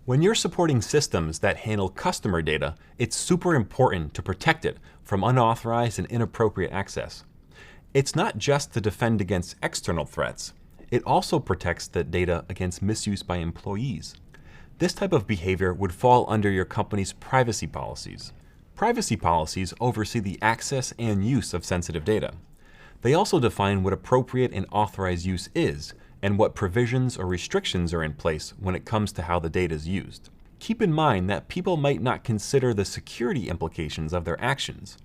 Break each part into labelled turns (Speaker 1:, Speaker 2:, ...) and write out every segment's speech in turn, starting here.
Speaker 1: When you're supporting systems that handle customer data, it's super important to protect it from unauthorized and inappropriate access. It's not just to defend against external threats, it also protects the data against misuse by employees. This type of behavior would fall under your company's privacy policies. Privacy policies oversee the access and use of sensitive data. They also define what appropriate and authorized use is, and what provisions or restrictions are in place when it comes to how the data is used. Keep in mind that people might not consider the security implications of their actions.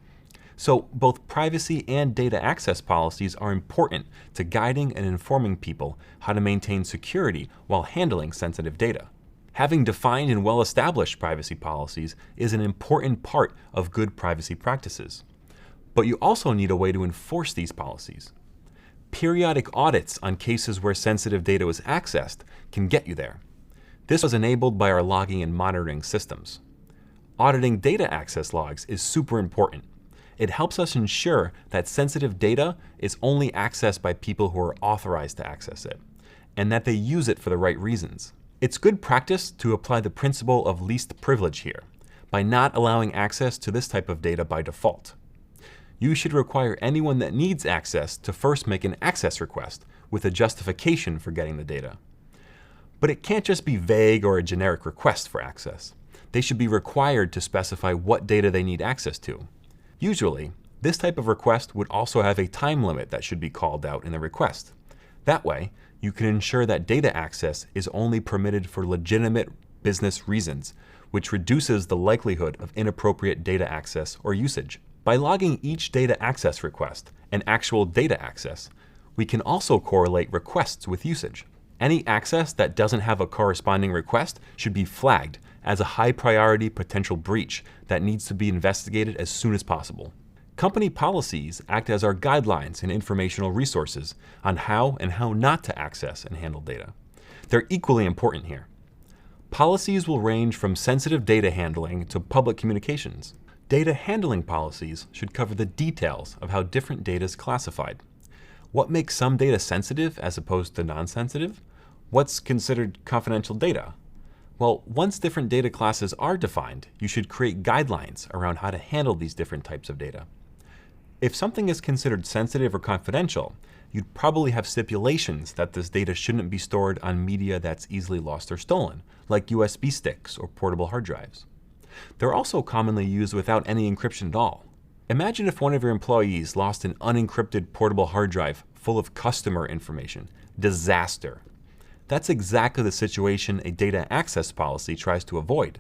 Speaker 1: So both privacy and data access policies are important to guiding and informing people how to maintain security while handling sensitive data. Having defined and well-established privacy policies is an important part of good privacy practices. But you also need a way to enforce these policies. Periodic audits on cases where sensitive data was accessed can get you there. This was enabled by our logging and monitoring systems. Auditing data access logs is super important. It helps us ensure that sensitive data is only accessed by people who are authorized to access it, and that they use it for the right reasons. It's good practice to apply the principle of least privilege here, by not allowing access to this type of data by default. You should require anyone that needs access to first make an access request with a justification for getting the data. But it can't just be vague or a generic request for access. They should be required to specify what data they need access to. Usually, this type of request would also have a time limit that should be called out in the request. That way, you can ensure that data access is only permitted for legitimate business reasons, which reduces the likelihood of inappropriate data access or usage. By logging each data access request and actual data access, we can also correlate requests with usage. Any access that doesn't have a corresponding request should be flagged as a high-priority potential breach that needs to be investigated as soon as possible. Company policies act as our guidelines and informational resources on how and how not to access and handle data. They're equally important here. Policies will range from sensitive data handling to public communications. Data handling policies should cover the details of how different data is classified. What makes some data sensitive as opposed to non-sensitive? What's considered confidential data? Well, once different data classes are defined, you should create guidelines around how to handle these different types of data. If something is considered sensitive or confidential, you'd probably have stipulations that this data shouldn't be stored on media that's easily lost or stolen, like USB sticks or portable hard drives. They're also commonly used without any encryption at all. Imagine if one of your employees lost an unencrypted portable hard drive full of customer information. Disaster. That's exactly the situation a data access policy tries to avoid.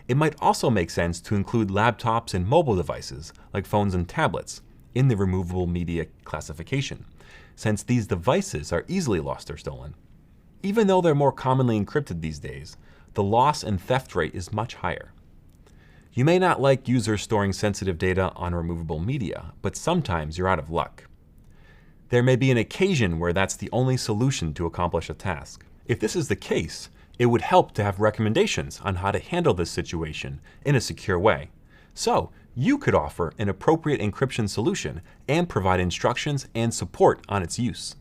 Speaker 1: It might also make sense to include laptops and mobile devices, like phones and tablets, in the removable media classification, since these devices are easily lost or stolen. Even though they're more commonly encrypted these days, the loss and theft rate is much higher. You may not like users storing sensitive data on removable media, but sometimes you're out of luck. There may be an occasion where that's the only solution to accomplish a task. If this is the case, it would help to have recommendations on how to handle this situation in a secure way. So, you could offer an appropriate encryption solution and provide instructions and support on its use.